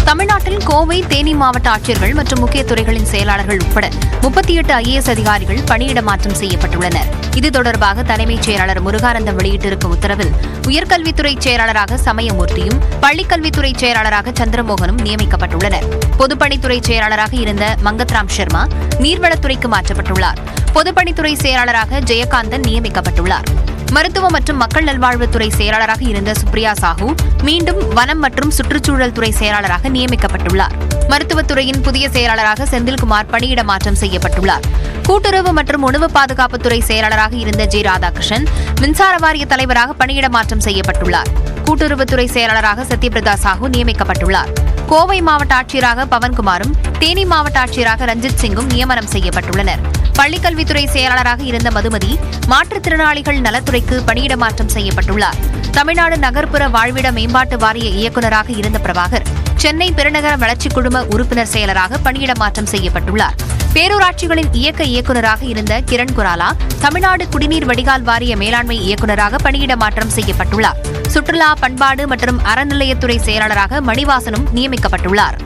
தமிழ்நாட்டில் கோவை, தேனி மாவட்ட ஆட்சியர்கள் மற்றும் முக்கிய துறைகளின் செயலாளர்கள் உட்பட 38 IAS அதிகாரிகள் பணியிட மாற்றம் செய்யப்பட்டுள்ளனர். இது தொடர்பாக தலைமைச் செயலாளர் முருகானந்தம் வெளியிட்டிருக்கும் உத்தரவில் உயர்கல்வித்துறை செயலாளராக சமயமூர்த்தியும், பள்ளிக்கல்வித்துறை செயலாளராக சந்திரமோகனும் நியமிக்கப்பட்டுள்ளனர். பொதுப்பணித்துறை செயலாளராக இருந்த மங்கத்ராம் சர்மா நீர்வளத்துறைக்கு மாற்றப்பட்டுள்ளார். பொதுப்பணித்துறை செயலாளராக ஜெயகாந்தன் நியமிக்கப்பட்டுள்ளார். மருத்துவ மற்றும் மக்கள் நல்வாழ்வுத்துறை செயலாளராக இருந்த சுப்ரியா சாஹூ மீண்டும் வனம் மற்றும் சுற்றுச்சூழல் துறை செயலாளராக நியமிக்கப்பட்டுள்ளார். மருத்துவத்துறையின் புதிய செயலாளராக செந்தில்குமார் பணியிட மாற்றம் செய்யப்பட்டுள்ளார். கூட்டுறவு மற்றும் உணவு பாதுகாப்புத்துறை செயலாளராக இருந்த ஜி ராதாகிருஷ்ணன் மின்சார வாரிய தலைவராக பணியிட மாற்றம் செய்யப்பட்டுள்ளார். கூட்டுறவுத்துறை செயலாளராக சத்யபிரதா சாஹூ நியமிக்கப்பட்டுள்ளார். கோவை மாவட்ட ஆட்சியராக பவன்குமாரும், தேனி மாவட்ட ஆட்சியராக ரஞ்சித் சிங்கும் நியமனம் செய்யப்பட்டுள்ளனர். பள்ளிக்கல்வித்துறை செயலாளராக இருந்த மதுமதி மாற்றுத்திறனாளிகள் நலத்துறைக்கு பணியிட மாற்றம் செய்யப்பட்டுள்ளார். தமிழ்நாடு நகர்ப்புற வாழ்விட மேம்பாட்டு வாரிய இயக்குநராக இருந்த பிரபாகர் சென்னை பெருநகர வளர்ச்சிக் குழும உறுப்பினர் செயலராக பணியிட மாற்றம் செய்யப்பட்டுள்ளார். பேரூராட்சிகளின் இயக்க இயக்குநராக இருந்த கிரண் குராலா தமிழ்நாடு குடிநீர் வடிகால் வாரிய மேலாண்மை இயக்குநராக பணியிட மாற்றம் செய்யப்பட்டுள்ளார். சுற்றுலா, பண்பாடு மற்றும் அறநிலையத்துறை செயலாளராக மணிவாசனும் நியமிக்கப்பட்டுள்ளார்.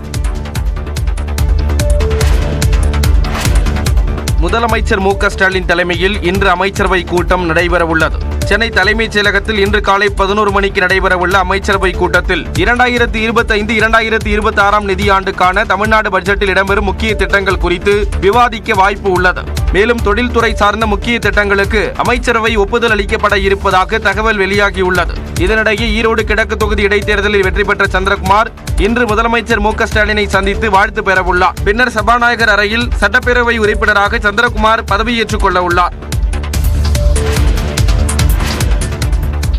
முதலமைச்சர் மு.க. ஸ்டாலின் தலைமையில் இன்று அமைச்சரவை கூட்டம் நடைபெறவுள்ளது. சென்னை தலைமைச் செயலகத்தில் இன்று காலை 11 மணிக்கு நடைபெறவுள்ள அமைச்சரவை கூட்டத்தில் 2025-2026 நிதியாண்டுக்கான தமிழ்நாடு பட்ஜெட்டில் இடம்பெறும் முக்கிய திட்டங்கள் குறித்து விவாதிக்க வாய்ப்பு உள்ளது. மேலும் தொழில்துறை சார்ந்த முக்கிய திட்டங்களுக்கு அமைச்சரவை ஒப்புதல் அளிக்கப்பட இருப்பதாக தகவல் வெளியாகியுள்ளது. இதனிடையே ஈரோடு கிழக்கு தொகுதி இடைத்தேர்தலில் வெற்றி பெற்ற சந்திரகுமார் இன்று முதலமைச்சர் மு.க. ஸ்டாலினை சந்தித்து வாழ்த்து பெறவுள்ளார். பின்னர் சபாநாயகர் அறையில் சட்டப்பேரவை உறுப்பினராக சந்திரகுமார் பதவியேற்றுக் கொள்ள உள்ளார்.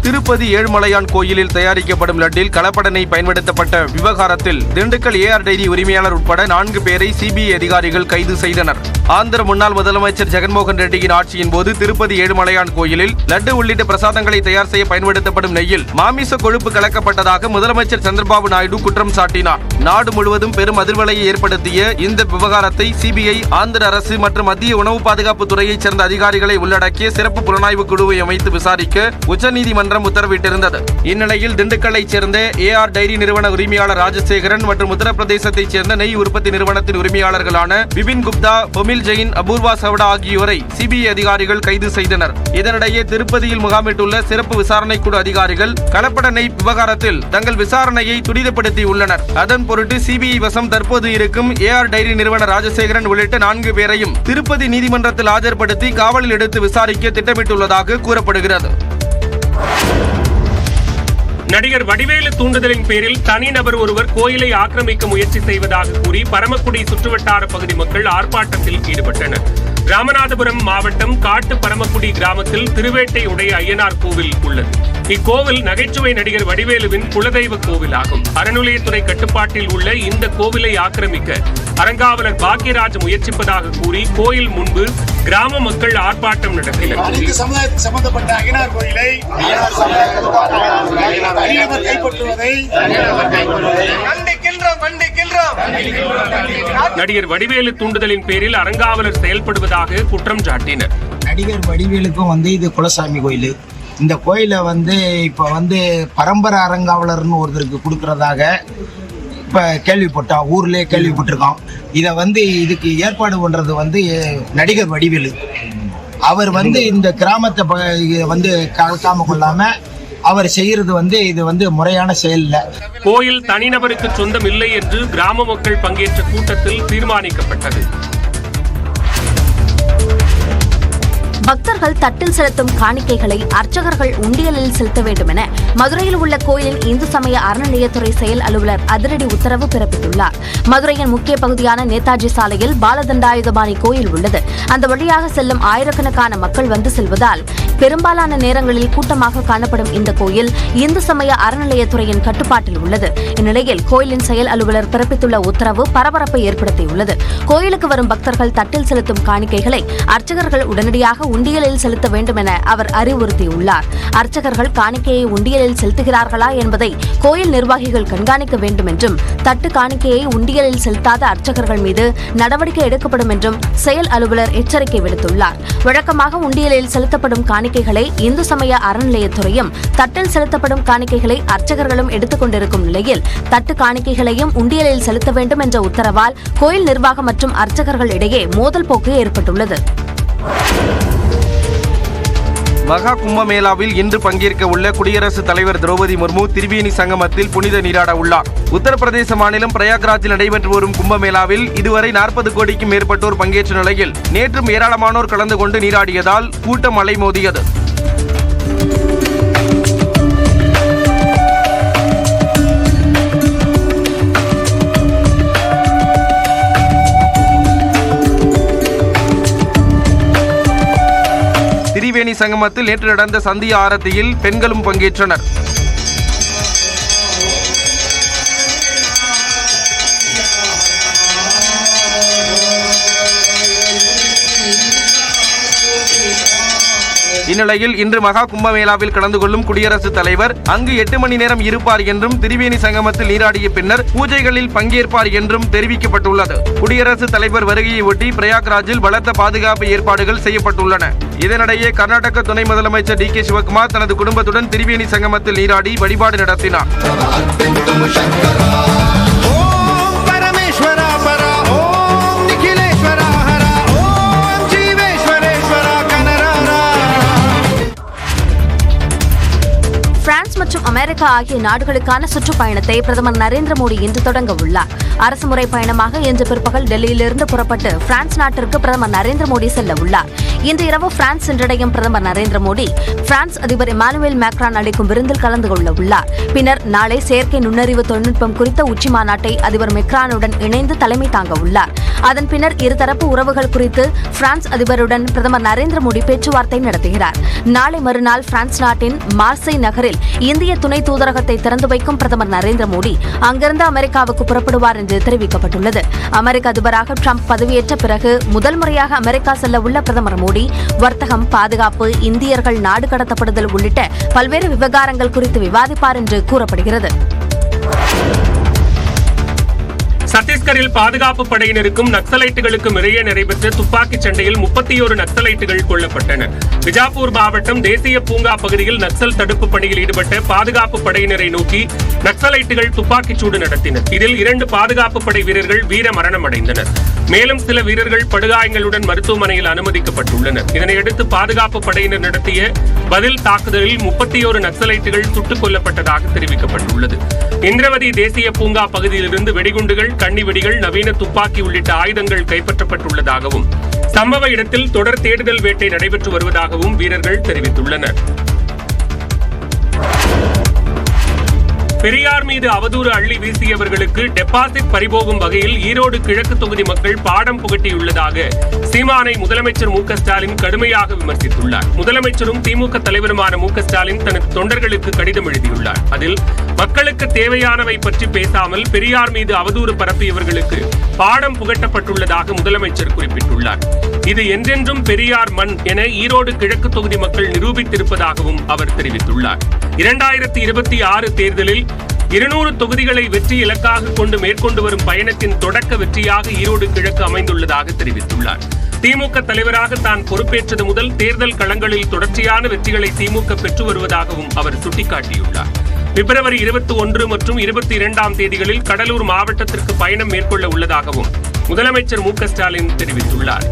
திருப்பதி ஏழுமலையான் கோயிலில் தயாரிக்கப்படும் லட்டில் கலப்படனை பயன்படுத்தப்பட்ட விவகாரத்தில் திண்டுக்கல் AR டைரி உரிமையாளர் உட்பட 4 பேரை CBI அதிகாரிகள் கைது செய்தனர். ஆந்திர முன்னாள் முதலமைச்சர் ஜெகன்மோகன் ரெட்டியின் ஆட்சியின் போது திருப்பதி ஏழுமலையான் கோயிலில் லட்டு உள்ளிட்ட பிரசாதங்களை தயார் செய்ய பயன்படுத்தப்படும் நெய்யில் மாமிச கொழுப்பு கலக்கப்பட்டதாக முதலமைச்சர் சந்திரபாபு நாயுடு குற்றம் சாட்டினார். நாடு முழுவதும் பெரும் அதிர்வலையை ஏற்படுத்திய இந்த விவகாரத்தை CBI, ஆந்திர அரசு மற்றும் மத்திய உணவு பாதுகாப்பு துறையைச் சேர்ந்த அதிகாரிகளை உள்ளடக்கிய சிறப்பு புலனாய்வு குழுவை அமைத்து விசாரிக்க உச்சநீதிமன்றம் உத்தரவிட்டிருந்தது. இந்நிலையில் திண்டுக்கல்லைச் சேர்ந்த AR டைரி நிறுவன உரிமையாளர் ராஜசேகரன் மற்றும் உத்தரப்பிரதேசத்தைச் சேர்ந்த நெய் உற்பத்தி நிறுவனத்தின் உரிமையாளர்களான பிபின் குப்தா, பொமில் ஜெயின், அபூர்வா சவடா ஆகியோரை CBI அதிகாரிகள் கைது செய்தனர். இதனிடையே திருப்பதியில் முகாமிட்டுள்ள சிறப்பு விசாரணை குழு அதிகாரிகள் கலப்பட நெய் விவகாரத்தில் தங்கள் விசாரணையை துரிதப்படுத்தியுள்ளனர். அதன் பொருட்டு CBI வசம் தற்போது இருக்கும் AR டைரி நிறுவன ராஜசேகரன் உள்ளிட்ட 4 பேரையும் திருப்பதி நீதிமன்றத்தில் ஆஜர்படுத்தி காவலில் எடுத்து விசாரிக்க திட்டமிட்டுள்ளதாக கூறப்படுகிறது. நடிகர் வடிவேலு தூண்டுதலின் பேரில் தனிநபர் ஒருவர் கோயிலை ஆக்கிரமிக்க முயற்சி செய்வதாக கூறி பரமக்குடி சுற்றுவட்டார பகுதி மக்கள் ஆர்ப்பாட்டத்தில் ஈடுபட்டனர். ராமநாதபுரம் மாவட்டம் காட்டு பரமக்குடி கிராமத்தில் திருவேட்டை உடைய ஐயனார் கோவில் உள்ளது. இக்கோவில் நகைச்சுவை நடிகர் வடிவேலுவின் குலதெய்வ கோவிலாகும். அறநிலையத்துறை கட்டுப்பாட்டில் உள்ள இந்த கோவிலை ஆக்கிரமிக்க அறங்காவலர் பாக்கியராஜ் முயற்சிப்பதாக கூறி கோயில் முன்பு கிராம மக்கள் ஆர்ப்பாட்டம் நடத்தினர். நடிகர் வடிவேலு தூண்டுதலின் பேரில் அறங்காவலர் செயல்படுவதாக குற்றம் சாட்டினர். நடிகர் வடிவேலுக்கும் இது குலசாமி கோயில். இந்த கோயிலை இப்போ பரம்பரை அறங்காவலர்னு ஒருத்தருக்கு கொடுக்கறதாக இப்போ கேள்விப்பட்டோம், ஊர்லேயே கேள்விப்பட்டிருக்கோம். இதை இதுக்கு ஏற்பாடு பண்ணுறது நடிகர் வடிவேலு. அவர் இந்த கிராமத்தை கலக்காம கொள்ளாம அவர் செய்யறது இது முறையான செயல் இல்ல. கோயில் தனிநபருக்கு சொந்தம் இல்லை என்று கிராம மக்கள் பங்கேற்ற கூட்டத்தில் தீர்மானிக்கப்பட்டது. பக்தர்கள் தட்டில் செலுத்தும் காணிக்கைகளை அர்ச்சகர்கள் உண்டியலில் செலுத்த வேண்டும் என மதுரையில் உள்ள கோயிலின் இந்து சமய அறநிலையத்துறை செயல் அலுவலர் அதிரடி உத்தரவு பிறப்பித்துள்ளார். மதுரையின் முக்கிய பகுதியான நேதாஜி சாலையில் பாலதண்டாயுதபாணி கோயில் உள்ளது. அந்த வழியாக செல்லும் ஆயிரக்கணக்கான மக்கள் செல்வதால் பெரும்பாலான நேரங்களில் கூட்டமாக காணப்படும் இந்த கோயில் இந்து சமய அறநிலையத்துறையின் கட்டுப்பாட்டில் உள்ளது. இந்நிலையில் கோயிலின் செயல் அலுவலர் பிறப்பித்துள்ள உத்தரவு பரபரப்பை ஏற்படுத்தியுள்ளது. கோயிலுக்கு வரும் பக்தர்கள் தட்டில் செலுத்தும் காணிக்கைகளை அர்ச்சகர்கள் உடனடியாக உண்டியலில் செலுத்த வேண்டும் என அவர் அறிவுறுத்தியுள்ளார். அர்ச்சகர்கள் காணிக்கையை உண்டியலில் செலுத்துகிறார்களா என்பதை கோயில் நிர்வாகிகள் கண்காணிக்க வேண்டும் என்றும், தட்டு காணிக்கையை உண்டியலில் செலுத்தாத அர்ச்சகர்கள் மீது நடவடிக்கை எடுக்கப்படும் என்றும் செயல் அலுவலர் எச்சரிக்கை விடுத்துள்ளார். வழக்கமாக உண்டியலில் செலுத்தப்படும் காணிக்கை காணிக்கைகளை இந்து சமய அறநிலையத்துறையும், தட்டில் செலுத்தப்படும் காணிக்கைகளை அர்ச்சகர்களும் எடுத்துக் கொண்டிருக்கும் நிலையில் தட்டு காணிக்கைகளையும் உண்டியலில் செலுத்த வேண்டும் என்ற உத்தரவால் கோயில் நிர்வாகம் மற்றும் அர்ச்சகர்கள் இடையே மோதல் போக்கு ஏற்பட்டுள்ளது. மகா கும்பமேளாவில் இன்று பங்கேற்க உள்ள குடியரசுத் தலைவர் திரௌபதி முர்மு திரிவேணி சங்கமத்தில் புனித நீராட உள்ளார். உத்தரப்பிரதேச மாநிலம் பிரயாக்ராஜில் நடைபெற்று வரும் கும்பமேளாவில் இதுவரை 40 கோடிக்கும் மேற்பட்டோர் பங்கேற்ற நிலையில் நேற்றும் ஏராளமானோர் கலந்து கொண்டு நீராடியதால் கூட்டம் அலைமோதியது. திரிவேணி சங்கமத்தில் நேற்று நடந்த சந்தியா ஆரத்தியில் பெண்களும் பங்கேற்றனர். இந்நிலையில் இன்று மகா கும்பமேளாவில் கலந்து கொள்ளும் குடியரசுத் தலைவர் அங்கு 8 மணி நேரம் இருப்பார் என்றும் திரிவேணி சங்கமத்தில் நீராடிய பின்னர் பூஜைகளில் பங்கேற்பார் என்றும் தெரிவிக்கப்பட்டுள்ளது. குடியரசுத் தலைவர் வருகையை ஒட்டி பிரயாக்ராஜில் பலத்த பாதுகாப்பு ஏற்பாடுகள் செய்யப்பட்டுள்ளன. இதனிடையே கர்நாடக துணை முதலமைச்சர் டி.கே. சிவகுமார் தனது குடும்பத்துடன் திரிவேணி சங்கமத்தில் நீராடி வழிபாடு நடத்தினார். பிரான்ஸ் மற்றும் அமெரிக்கா ஆகிய நாடுகளுக்கான சுற்றுப்பயணத்தை பிரதமர் நரேந்திர மோடி இன்று தொடங்க உள்ளார். அரசுமுறை பயணமாக இன்று பிற்பகல் டெல்லியிலிருந்து புறப்பட்டு பிரான்ஸ் நாட்டிற்கு பிரதமர் நரேந்திர மோடி செல்ல உள்ளார். இன்று இரவு பிரான்ஸ் சென்றடையும் பிரதமர் நரேந்திர மோடி பிரான்ஸ் அதிபர் இமானுவேல் மேக்ரான் அளிக்கும் விருந்தில் கலந்து கொள்ள உள்ளார். பின்னர் நாளை செயற்கை நுண்ணறிவு தொழில்நுட்பம் குறித்த உச்சி மாநாட்டை அதிபர் மெக்ரானுடன் இணைந்து தலைமை தாங்க உள்ளார். அதன் பின்னர் இருதரப்பு உறவுகள் குறித்து பிரான்ஸ் அதிபருடன் பிரதமர் நரேந்திர மோடி பேச்சுவார்த்தை நடத்துகிறார். நாளை மறுநாள் பிரான்ஸ் நாட்டின் மார்சை நகரில் இந்திய துணை தூதரகத்தை திறந்து வைக்கும் பிரதமர் நரேந்திர மோடி அங்கிருந்து அமெரிக்காவுக்கு புறப்படுவார் என்று தெரிவிக்கப்பட்டுள்ளது. அமெரிக்க அதிபராக ட்ரம்ப் பதவியேற்ற பிறகு முதல் முறையாக அமெரிக்கா செல்ல உள்ள பிரதமர் மோடி வர்த்தகம், பாதுகாப்பு, இந்தியர்கள் நாடு கடத்தப்படுதல் உள்ளிட்ட பல்வேறு விவகாரங்கள் குறித்து விவாதிப்பார் என்று கூறப்படுகிறது. சத்தீஸ்கரில் பாதுகாப்பு படையினருக்கும் நக்சலைட்டுகளுக்கும் இடையே நடைபெற்ற துப்பாக்கிச் சண்டையில் 31 நக்சலைட்டுகள் கொல்லப்பட்டனர். பிஜாப்பூர் மாவட்டம் தேசிய பூங்கா பகுதியில் நக்சல் தடுப்பு பணியில் ஈடுபட்ட பாதுகாப்பு படையினரை நோக்கி நக்சலைட்டுகள் துப்பாக்கிச்சூடு நடத்தினர். இதில் 2 பாதுகாப்பு படை வீரர்கள் வீர மரணம் அடைந்தனர். மேலும் சில வீரர்கள் படுகாயங்களுடன் மருத்துவமனையில் அனுமதிக்கப்பட்டுள்ளனர். இதனையடுத்து பாதுகாப்பு படையினர் நடத்திய பதில் தாக்குதலில் 31 நக்சலைட்டுகள் சுட்டுக் கொல்லப்பட்டதாக தெரிவிக்கப்பட்டுள்ளது. இந்திரவதி தேசிய பூங்கா பகுதியிலிருந்து வெடிகுண்டுகள், கண்ணிவெடிகள், நவீன துப்பாக்கி உள்ளிட்ட ஆயுதங்கள் கைப்பற்றப்பட்டுள்ளதாகவும் சம்பவ இடத்தில் தொடர் தேடுதல் வேட்டை நடைபெற்று வருவதாகவும் வீரர்கள் தெரிவித்துள்ளனர். பெரியார் மீது அவதூறு அள்ளி வீசியவர்களுக்கு டெபாசிட் பறிபோகும் வகையில் ஈரோடு கிழக்கு தொகுதி மக்கள் பாடம் புகட்டியுள்ளதாக சீமானை முதலமைச்சர் மு.க. ஸ்டாலின் கடுமையாக விமர்சித்துள்ளார். முதலமைச்சரும் திமுக தலைவருமான மு.க. ஸ்டாலின் தனது தொண்டர்களுக்கு கடிதம் எழுதியுள்ளார். அதில் மக்களுக்கு தேவையானவை பற்றி பேசாமல் பெரியார் மீது அவதூறு பரப்பியவர்களுக்கு பாடம் புகட்டப்பட்டுள்ளதாக முதலமைச்சர் குறிப்பிட்டுள்ளார். இது என்றென்றும் பெரியார் மண் என ஈரோடு கிழக்கு தொகுதி மக்கள் நிரூபித்திருப்பதாகவும் அவர் தெரிவித்துள்ளார். 2026 தேர்தலில் 200 தொகுதிகளை வெற்றி இலக்காக கொண்டு மேற்கொண்டு வரும் பயணத்தின் தொடக்க வெற்றியாக ஈரோடு கிழக்கு அமைந்துள்ளதாக தெரிவித்துள்ளார். திமுக தலைவராக தான் பொறுப்பேற்றது முதல் தேர்தல் களங்களில் தொடர்ச்சியான வெற்றிகளை திமுக பெற்று வருவதாகவும் அவர் சுட்டிக்காட்டியுள்ளார். பிப்ரவரி 21 மற்றும் 22ஆம் தேதிகளில் கடலூர் மாவட்டத்திற்கு பயணம் மேற்கொள்ள உள்ளதாகவும் முதலமைச்சர் மு.க. ஸ்டாலின் தெரிவித்துள்ளார்.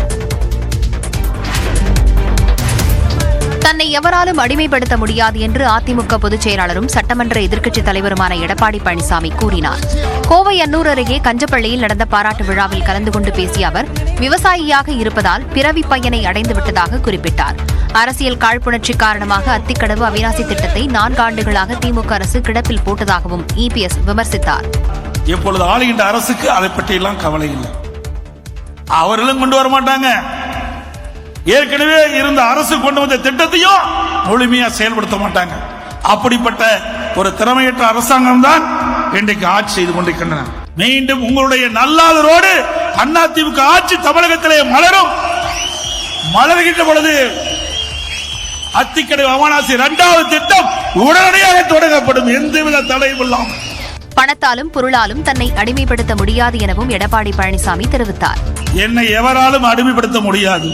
தன்னை எவராலும் அடிமைப்படுத்த முடியாது என்று அதிமுக பொதுச் செயலாளரும் சட்டமன்ற எதிர்க்கட்சித் தலைவருமான எடப்பாடி பழனிசாமி கூறினார். கோவை அன்னூர் அருகே கஞ்சப்பள்ளியில் நடந்த பாராட்டு விழாவில் கலந்து கொண்டு பேசிய அவர் விவசாயியாக இருப்பதால் பிறவி பயனை அடைந்துவிட்டதாக குறிப்பிட்டார். அரசியல் காழ்ப்புணர்ச்சி காரணமாக அத்திக்கடவு அவிநாசி திட்டத்தை 4 ஆண்டுகளாக திமுக அரசு கிடப்பில் போட்டதாகவும் இபிஎஸ் விமர்சித்தார். இப்பொழுது ஆளுகின்ற அரசுக்கு அதை பற்றியெல்லாம் கவலை இல்லை. அவர்களும் கொண்டு வர மாட்டாங்க. ஏற்கனவே இருந்த அரசு கொண்டு வந்த திட்டத்தையும் முழுமையா செயல்படுத்த மாட்டாங்க. அப்படிப்பட்ட ஒரு திறமையற்ற அரசாங்கம் தான் இன்றைக்கு ஆட்சி செய்து கொண்டிருக்கின்றன. மீண்டும் உங்களுடைய நல்லாதரோடு அதிமுக ஆட்சி தமிழகத்திலே மலர்கின்ற பொழுது அத்திக்கடவு அவிநாசி 2வது திட்டம் உடனடியாக தொடங்கப்படும், எந்தவித தடையும் இல்லாமல். பணத்தாலும் பொருளாலும் தன்னை அடிமைப்படுத்த முடியாது எனவும் எடப்பாடி பழனிசாமி தெரிவித்தார். என்னை எவராலும் அடிமைப்படுத்த முடியாது,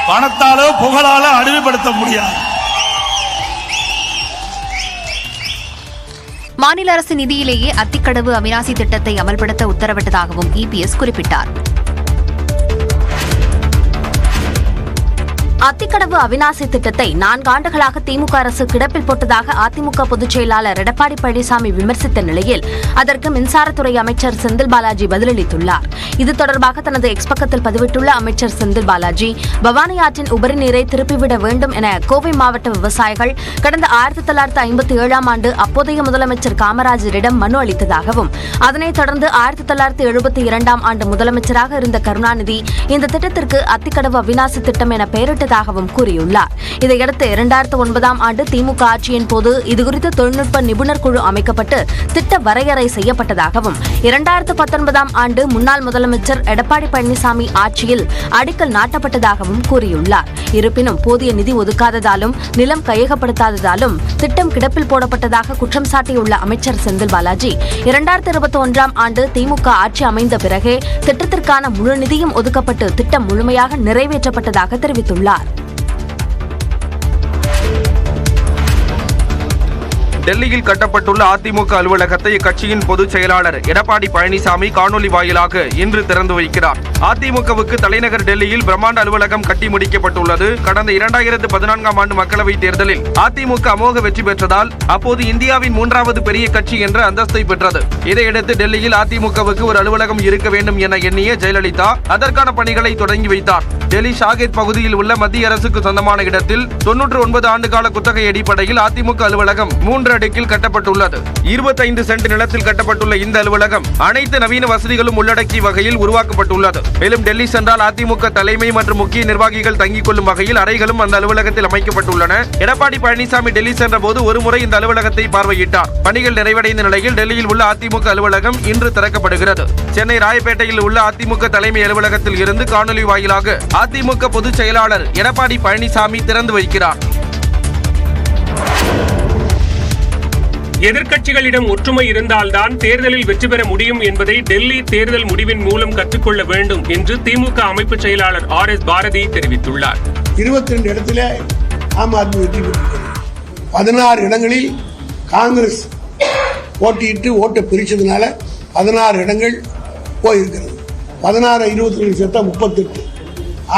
பணத்தாலோ புகழாலோ அடிமைப்படுத்த முடியாது. மாநில அரசு நிதியிலேயே அத்திக்கடவு அவிநாசி திட்டத்தை அமல்படுத்த உத்தரவிட்டதாகவும் இபிஎஸ் குறிப்பிட்டார். அத்திக்கடவு அவிநாசி திட்டத்தை 4 ஆண்டுகளாக திமுக அரசு கிடப்பில் போட்டதாக அதிமுக பொதுச் செயலாளர் எடப்பாடி பழனிசாமி விமர்சித்த நிலையில் அதற்கு மின்சாரத்துறை அமைச்சர் செந்தில் பாலாஜி பதிலளித்துள்ளார். இது தொடர்பாக தனது எக்ஸ் பக்கத்தில் பதிவிட்டுள்ள அமைச்சர் செந்தில் பாலாஜி, பவானி ஆற்றின் உபரி நீரை திருப்பிவிட வேண்டும் என கோவை மாவட்ட விவசாயிகள் கடந்த 1957ஆம் ஆண்டு அப்போதைய முதலமைச்சர் காமராஜரிடம் மனு அளித்ததாகவும், அதனைத் தொடர்ந்து 1972ஆம் ஆண்டு முதலமைச்சராக இருந்த கருணாநிதி இந்த திட்டத்திற்கு அத்திக்கடவு அவிநாசி திட்டம் என பெயரிட்டதாகவும் கூறியுள்ளார். இதையடுத்து 2009ஆம் ஆண்டு திமுக ஆட்சியின் போது இதுகுறித்து தொழில்நுட்ப நிபுணர் குழு அமைக்கப்பட்டு திட்ட வரையறை செய்யப்பட்டதாகவும், 2019ஆம் ஆண்டு முன்னாள் முதலமைச்சர் எடப்பாடி பழனிசாமி ஆட்சியில் அடிக்கல் நாட்டப்பட்டதாகவும் கூறியுள்ளார். இருப்பினும் போதிய நிதி ஒதுக்காததாலும் நிலம் கையகப்படுத்தாததாலும் திட்டம் கிடப்பில் போடப்பட்டதாக குற்றம் சாட்டியுள்ள அமைச்சர் செந்தில் பாலாஜி, 2021ஆம் ஆண்டு திமுக ஆட்சி அமைந்த பிறகே திட்டத்திற்கான முழு நிதியும் ஒதுக்கப்பட்டு திட்டம் முழுமையாக நிறைவேற்றப்பட்டதாக தெரிவித்துள்ளார். டெல்லியில் கட்டப்பட்டுள்ள அதிமுக அலுவலகத்தை இக்கட்சியின் பொதுச் செயலாளர் எடப்பாடி பழனிசாமி காணொலி வாயிலாக இன்று திறந்து வைக்கிறார். அதிமுகவுக்கு தலைநகர் டெல்லியில் பிரம்மாண்ட அலுவலகம் கட்டி முடிக்கப்பட்டுள்ளது. கடந்த 2014ஆம் ஆண்டு மக்களவைத் தேர்தலில் அதிமுக அமோக வெற்றி பெற்றதால் அப்போது இந்தியாவின் 3வது பெரிய கட்சி என்ற அந்தஸ்தை பெற்றது. இதையடுத்து டெல்லியில் அதிமுகவுக்கு ஒரு அலுவலகம் இருக்க வேண்டும் என எண்ணிய ஜெயலலிதா அதற்கான பணிகளை தொடங்கி வைத்தார். டெல்லி ஷாகேத் பகுதியில் உள்ள மத்திய அரசுக்கு சொந்தமான இடத்தில் 99 ஆண்டுகால குத்தகை அடிப்படையில் அதிமுக அலுவலகம் 3 அடுக்கில் கட்டப்பட்டுள்ளது. 25 சென்ட் நிலத்தில் கட்டப்பட்டுள்ள இந்த அலுவலகம் அனைத்து நவீன வசதிகளும் உள்ளடக்கிய வகையில் உருவாக்கப்பட்டுள்ளது. மேலும் டெல்லி சென்றால் அதிமுக தலைமை மற்றும் முக்கிய நிர்வாகிகள் தங்கிக் கொள்ளும் வகையில் அறைகளும் அந்த அலுவலகத்தில் அமைக்கப்பட்டுள்ளன. எடப்பாடி பழனிசாமி டெல்லி சென்ற போது ஒருமுறை இந்த அலுவலகத்தை பார்வையிட்டார். பணிகள் நிறைவடைந்த நிலையில் டெல்லியில் உள்ள அதிமுக அலுவலகம் இன்று திறக்கப்படுகிறது. சென்னை ராயப்பேட்டையில் உள்ள அதிமுக தலைமை அலுவலகத்தில் இருந்து காணொலி வாயிலாக அதிமுக பொதுச் செயலாளர் எடப்பாடி பழனிசாமி திறந்து வைக்கிறார். எதிர்க்கட்சிகளிடம் ஒற்றுமை இருந்தால்தான் தேர்தலில் வெற்றி பெற முடியும் என்பதை டெல்லி தேர்தல் முடிவின் மூலம் கற்றுக்கொள்ள வேண்டும் என்று திமுக அமைப்பு செயலாளர் RS பாரதி தெரிவித்துள்ளார். 22 இடத்துல ஆம் ஆத்மி வெற்றி பெற்றிருக்கிறது. 16 இடங்களில் காங்கிரஸ் போட்டியிட்டு ஓட்டை பிரிச்சதுனால 16 இடங்கள் போயிருக்கிறது. 16 22 சேர்த்தா 38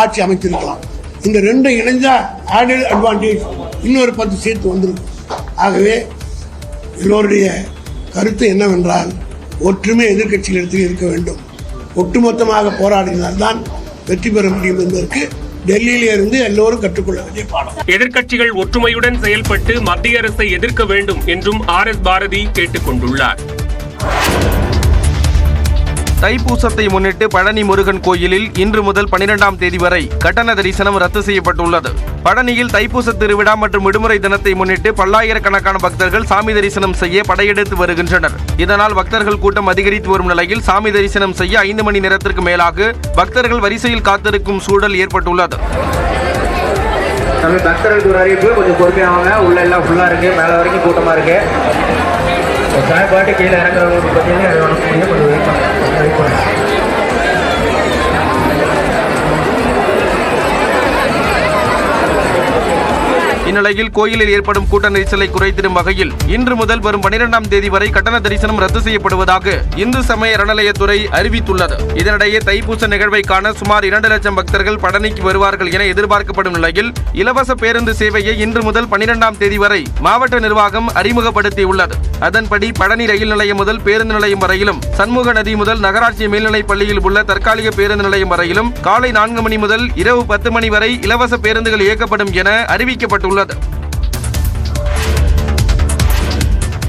ஆட்சி அமைத்திருக்கலாம். இந்த 2 இணைஞ்சா ஆடட் அட்வான்டேஜ் இன்னொரு 10 சேர்த்து வந்திருக்கும். ஆகவே எல்லோருடைய கருத்து என்னவென்றால் ஒற்றுமை எதிர்க்கட்சிகளிடத்தில் இருக்க வேண்டும். ஒட்டுமொத்தமாக போராடினால்தான் வெற்றி பெற முடியும் என்பதற்கு டெல்லியில இருந்து எல்லோரும் கற்றுக்கொள்ள வேண்டிய பாடம். எதிர்க்கட்சிகள் ஒற்றுமையுடன் செயல்பட்டு மத்திய அரசை எதிர்க்க வேண்டும் என்றும் RS பாரதி கேட்டுக் கொண்டுள்ளார். தைப்பூசத்தை முன்னிட்டு பழனி முருகன் கோயிலில் இன்று முதல் 12ஆம் தேதி வரை கட்டண தரிசனம் ரத்து செய்யப்பட்டுள்ளது. பழனியில் தைப்பூச திருவிழா மற்றும் விடுமுறை தினத்தை முன்னிட்டு பல்லாயிரக்கணக்கான பக்தர்கள் சாமி தரிசனம் செய்ய படையெடுத்து வருகின்றனர். இதனால் பக்தர்கள் கூட்டம் அதிகரித்து வரும் நிலையில் சாமி தரிசனம் செய்ய 5 மணி நேரத்திற்கு மேலாக பக்தர்கள் வரிசையில் காத்திருக்கும் சூழல் ஏற்பட்டுள்ளது. பக்தர்களுக்கு ஒரு அறிவிப்பு, கொஞ்சம் பொறுமையாவாங்க. உள்ள எல்லாம் ஃபுல்லா இருக்கு, மேல வரைக்கும் கூட்டமா இருக்கு. பாட்டு கீழே இறங்குறவங்க பார்த்தீங்கன்னா கொஞ்சம் வெயிட் பண்ணுங்க. இந்நிலையில் கோயிலில் ஏற்படும் கூட்ட நெரிசலை குறைத்திடும் வகையில் இன்று முதல் வரும் 12ஆம் தேதி வரை கட்டண தரிசனம் ரத்து செய்யப்படுவதாக இந்து சமய அறநிலையத்துறை அறிவித்துள்ளது. இதனிடையே தைப்பூச நிகழ்வை காண சுமார் 2 லட்சம் பக்தர்கள் பழனிக்கு வருவார்கள் என எதிர்பார்க்கப்படும் நிலையில் இலவச பேருந்து சேவையை இன்று முதல் 12ஆம் தேதி வரை மாவட்ட நிர்வாகம் அறிமுகப்படுத்தியுள்ளது. அதன்படி பழனி ரயில் நிலையம் முதல் பேருந்து நிலையம் வரையிலும், சண்முக நதி முதல் நகராட்சி மேல்நிலைப் பள்ளியில் உள்ள தற்காலிக பேருந்து நிலையம் வரையிலும் காலை 4 மணி முதல் இரவு 10 மணி வரை இலவச பேருந்துகள் இயக்கப்படும் என அறிவிக்கப்பட்டுள்ளது.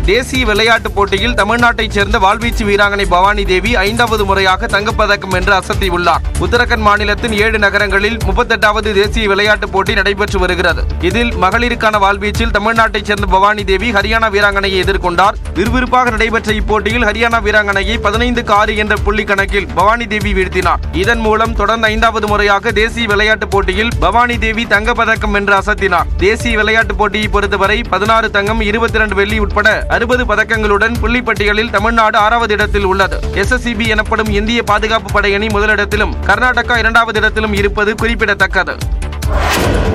தேசிய விளையாட்டுப் போட்டியில் தமிழ்நாட்டைச் சேர்ந்த வாள்வீச்சு வீராங்கனை பவானி தேவி 5வது முறையாக தங்கப்பதக்கம் வென்று அசத்தியுள்ளார். உத்தரகண்ட் மாநிலத்தின் 7 நகரங்களில் 38வது தேசிய விளையாட்டுப் போட்டி நடைபெற்று வருகிறது. இதில் மகளிருக்கான வாள்வீச்சில் தமிழ்நாட்டைச் சேர்ந்த பவானி தேவி ஹரியானா வீராங்கனையை எதிர்கொண்டார். விறுவிறுப்பாக நடைபெற்ற இப்போட்டியில் ஹரியானா வீராங்கனையை 15-6 என்ற புள்ளி கணக்கில் பவானி தேவி வீழ்த்தினார். இதன் மூலம் தொடர்ந்து 5வது முறையாக தேசிய விளையாட்டுப் போட்டியில் பவானி தேவி தங்கப்பதக்கம் வென்று அசத்தினார். தேசிய விளையாட்டுப் போட்டியை பொறுத்தவரை 16 தங்கம், 22 வெள்ளி உட்பட 60 பதக்கங்களுடன் புள்ளிப்பட்டியலில் தமிழ்நாடு 6வது இடத்தில் உள்ளது. SSCB எனப்படும் இந்திய பாதுகாப்பு படையணி முதலிடத்திலும் கர்நாடகா 2வது இடத்திலும் இருப்பது குறிப்பிடத்தக்கது.